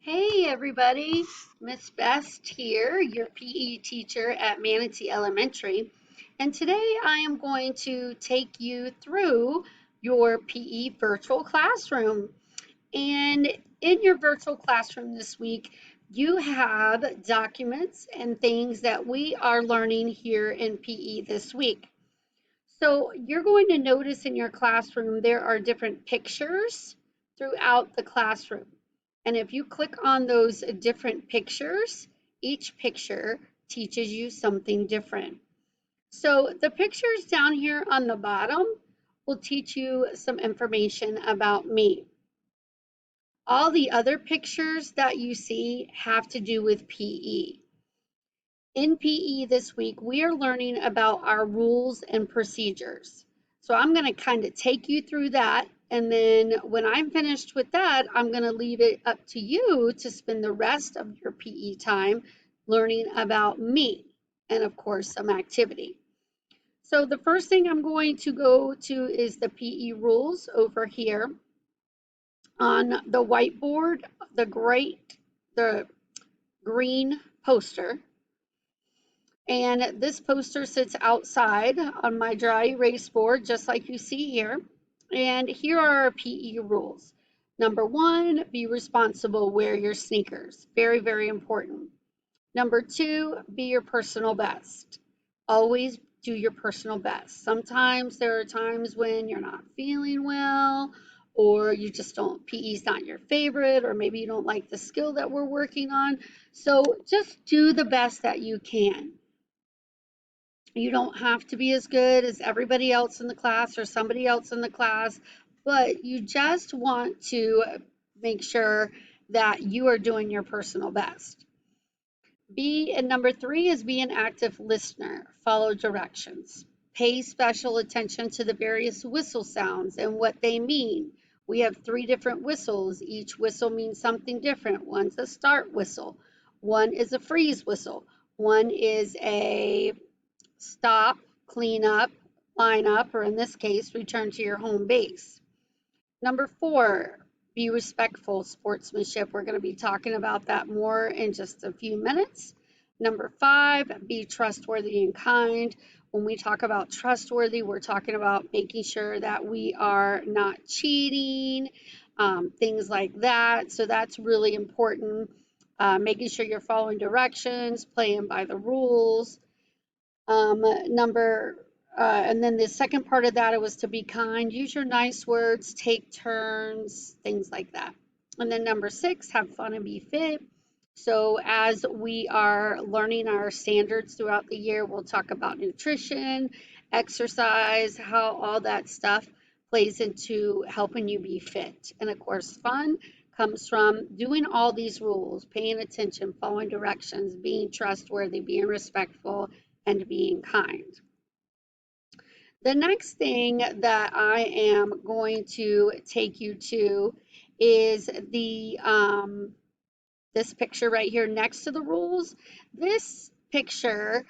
Hey everybody, Miss Best here, your PE teacher at Manatee Elementary. And today I am going to take you through your PE virtual classroom. And in your virtual classroom this week, you have documents and things that we are learning here in PE this week. So you're going to notice in your classroom there are different pictures throughout the classroom. And if you click on those different pictures, each picture teaches you something different. So the pictures down here on the bottom will teach you some information about me. All the other pictures that you see have to do with PE. In PE this week, we are learning about our rules and procedures. So I'm going to kind of take you through that. And then when I'm finished with that, I'm going to leave it up to you to spend the rest of your PE time learning about me and, of course, some activity. So the first thing I'm going to go to is the PE rules over here on the whiteboard, the green poster. And this poster sits outside on my dry erase board, just like you see here. And here are our PE rules. Number one, be responsible, wear your sneakers. Very, very important. Number two, be your personal best. Always do your personal best. Sometimes there are times when you're not feeling well, or you just don't, PE's not your favorite, or maybe you don't like the skill that we're working on. So just do the best that you can. You don't have to be as good as everybody else in the class or somebody else in the class, but you just want to make sure that you are doing your personal best. And number three is be an active listener. Follow directions. Pay special attention to the various whistle sounds and what they mean. We have three different whistles. Each whistle means something different. One's a start whistle. One is a freeze whistle. One is a stop, clean up, line up, or in this case, return to your home base. Number four, be respectful, sportsmanship. We're going to be talking about that more in just a few minutes. Number five, be trustworthy and kind. When we talk about trustworthy, we're talking about making sure that we are not cheating, things like that. So that's really important. Making sure you're following directions, playing by the rules. And then the second part of that, it was to be kind, use your nice words, take turns, things like that. And then number six, have fun and be fit. So as we are learning our standards throughout the year, we'll talk about nutrition, exercise, how all that stuff plays into helping you be fit. And of course, fun comes from doing all these rules, paying attention, following directions, being trustworthy, being respectful, and being kind. The next thing that I am going to take you to is this picture right here next to the rules. This picture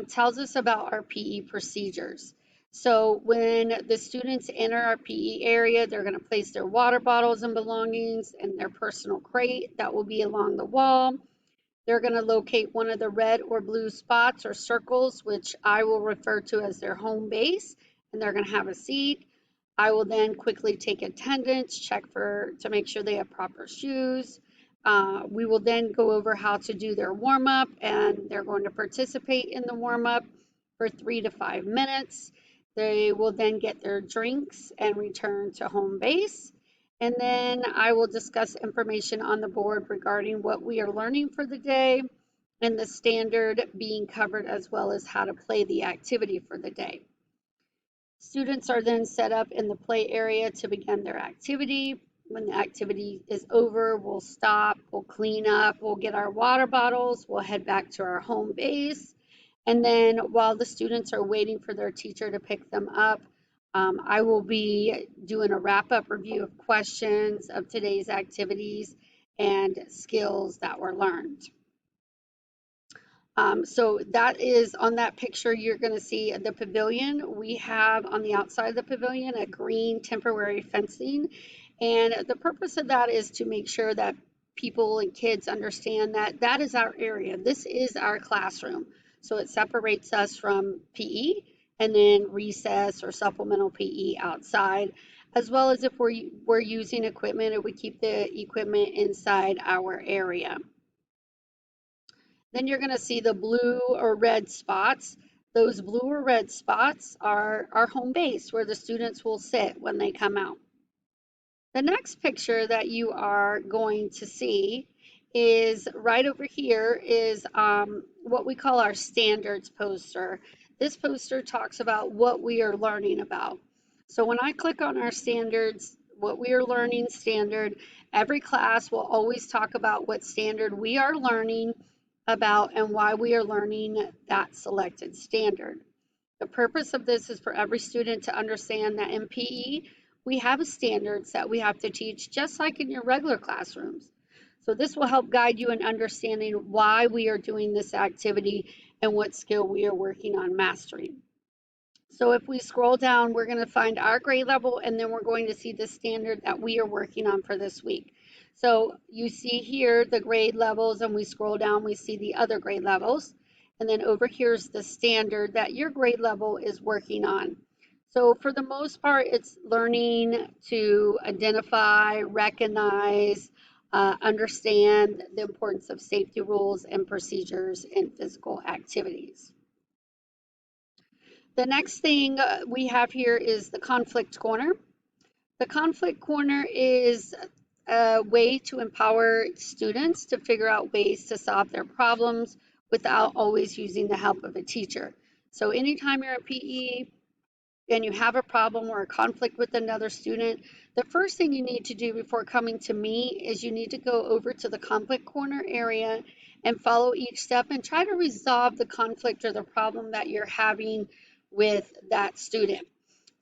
tells us about our PE procedures. So when the students enter our PE area, they're going to place their water bottles and belongings in their personal crate that will be along the wall. They're going to locate one of the red or blue spots or circles, which I will refer to as their home base, and they're going to have a seat. I will then quickly take attendance, check to make sure they have proper shoes. We will then go over how to do their warm up, and they're going to participate in the warm up for 3 to 5 minutes. They will then get their drinks and return to home base. And then I will discuss information on the board regarding what we are learning for the day and the standard being covered, as well as how to play the activity for the day. Students are then set up in the play area to begin their activity. When the activity is over, we'll stop, we'll clean up, we'll get our water bottles, we'll head back to our home base. And then while the students are waiting for their teacher to pick them up, I will be doing a wrap-up review of questions of today's activities and skills that were learned. So that is on that picture, you're going to see the pavilion. We have on the outside of the pavilion a green temporary fencing. And the purpose of that is to make sure that people and kids understand that that is our area. This is our classroom. So it separates us from PE and then recess or supplemental PE outside, as well as if we're using equipment, or we keep the equipment inside our area. Then you're going to see the blue or red spots. Those blue or red spots are our home base where the students will sit when they come out. The next picture that you are going to see is right over here is what we call our standards poster. This poster talks about what we are learning about. So when I click on our standards, what we are learning standard, every class will always talk about what standard we are learning about and why we are learning that selected standard. The purpose of this is for every student to understand that in PE, we have standards that we have to teach just like in your regular classrooms. So this will help guide you in understanding why we are doing this activity and what skill we are working on mastering. So if we scroll down, we're going to find our grade level, and then we're going to see the standard that we are working on for this week. So you see here the grade levels, and we scroll down, we see the other grade levels. And then over here is the standard that your grade level is working on. So for the most part, it's learning to identify, recognize, understand the importance of safety rules and procedures in physical activities. The next thing we have here is the conflict corner. The conflict corner is a way to empower students to figure out ways to solve their problems without always using the help of a teacher. So anytime you're at PE and you have a problem or a conflict with another student, the first thing you need to do before coming to me is you need to go over to the conflict corner area and follow each step and try to resolve the conflict or the problem that you're having with that student.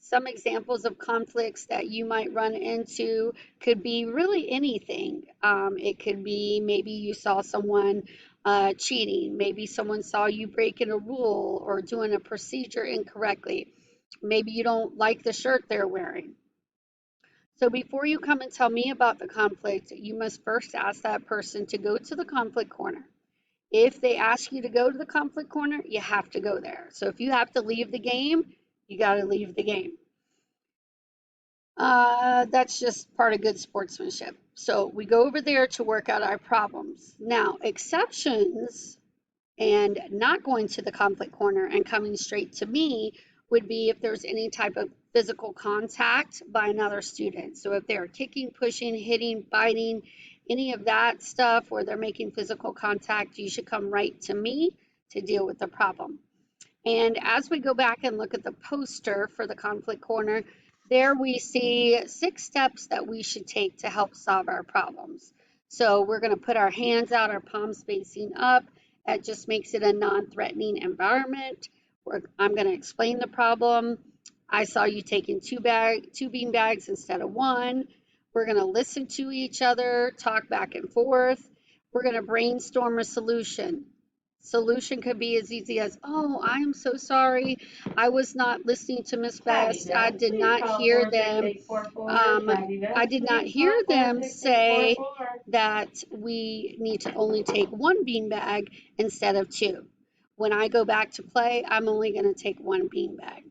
Some examples of conflicts that you might run into could be really anything. It could be maybe you saw someone cheating, maybe someone saw you breaking a rule or doing a procedure incorrectly. Maybe you don't like the shirt they're wearing. So before you come and tell me about the conflict, you must first ask that person to go to the conflict corner. If they ask you to go to the conflict corner, you have to go there. So if you have to leave the game, you got to leave the game. That's just part of good sportsmanship. So we go over there to work out our problems. Now, exceptions and not going to the conflict corner and coming straight to me would be if there's any type of physical contact by another student. So if they're kicking, pushing, hitting, biting, any of that stuff where they're making physical contact, you should come right to me to deal with the problem. And as we go back and look at the poster for the conflict corner, there we see 6 steps that we should take to help solve our problems. So we're going to put our hands out, our palms facing up. That just makes it a non-threatening environment. I'm going to explain the problem. I saw you taking 2 bean bags instead of 1. We're going to listen to each other, talk back and forth. We're going to brainstorm a solution. Solution could be as easy as, oh, I'm so sorry. I was not listening to Miss Best. I did not hear them. I did not hear them say that we need to only take 1 beanbag instead of 2. When I go back to play, I'm only going to take 1 beanbag.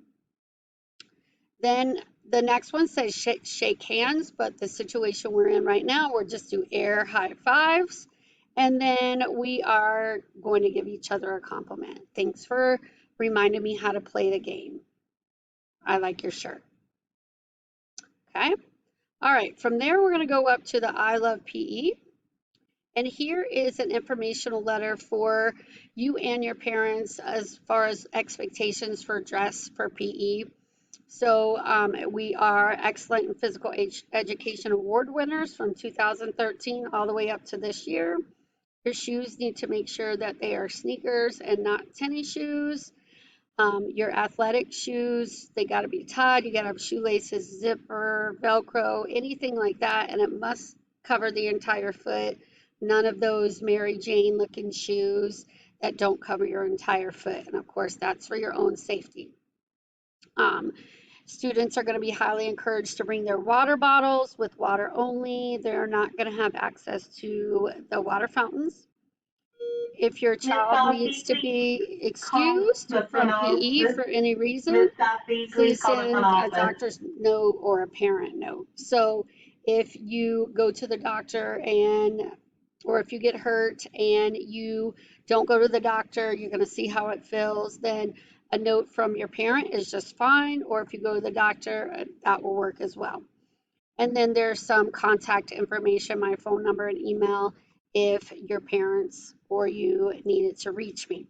Then the next one says shake hands, but the situation we're in right now, we'll just do air high fives. And then we are going to give each other a compliment. Thanks for reminding me how to play the game. I like your shirt. Okay. All right. From there, we're going to go up to the I Love PE. And here is an informational letter for you and your parents as far as expectations for dress for PE. So we are excellent in physical education award winners from 2013 all the way up to this year. Your shoes need to make sure that they are sneakers and not tennis shoes. Your athletic shoes, they got to be tied. You got to have shoelaces, zipper, Velcro, anything like that. And it must cover the entire foot. None of those Mary Jane looking shoes that don't cover your entire foot. And of course, that's for your own safety. Students are going to be highly encouraged to bring their water bottles with water only. They're not going to have access to the water fountains. If your Miss child needs to Beasley be calling excused from McDonald. PE for any Miss reason, Beasley please calling from send a office. doctor's note or a parent note. So if you go to the doctor or if you get hurt and you don't go to the doctor, you're going to see how it feels, then a note from your parent is just fine. Or if you go to the doctor, that will work as well. And then there's some contact information, my phone number and email, if your parents or you needed to reach me.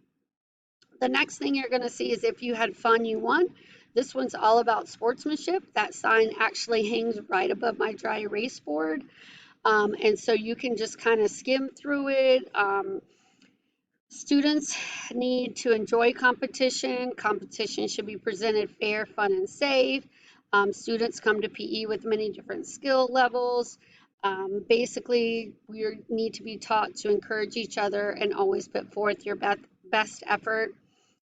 The next thing you're going to see is if you had fun, you won. This one's all about sportsmanship. That sign actually hangs right above my dry erase board. And so you can just kind of skim through it. Students need to enjoy competition. Competition should be presented fair, fun, and safe. Students come to PE with many different skill levels. Basically, we need to be taught to encourage each other and always put forth your best effort.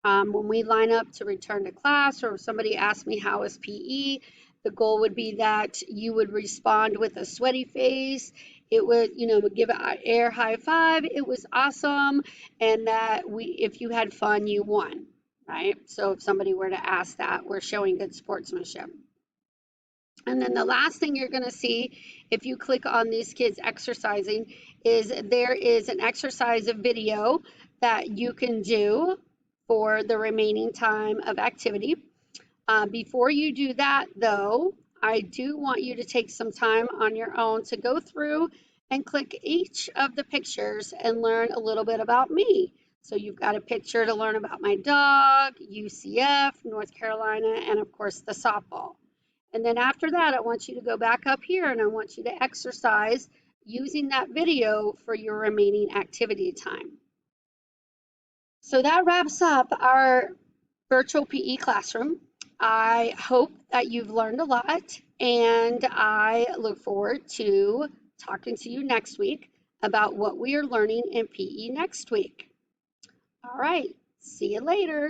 When we line up to return to class or if somebody asks me how is PE, the goal would be that you would respond with a sweaty face. It would, give an air high five. It was awesome. And that if you had fun, you won, right? So if somebody were to ask that, we're showing good sportsmanship. And then the last thing you're going to see if you click on these kids exercising is there is an exercise video that you can do for the remaining time of activity. Before you do that, though, I do want you to take some time on your own to go through and click each of the pictures and learn a little bit about me. So you've got a picture to learn about my dog, UCF, North Carolina, and of course the softball. And then after that, I want you to go back up here and I want you to exercise using that video for your remaining activity time. So that wraps up our virtual PE classroom. I hope that you've learned a lot and I look forward to talking to you next week about what we are learning in PE next week. All right, see you later.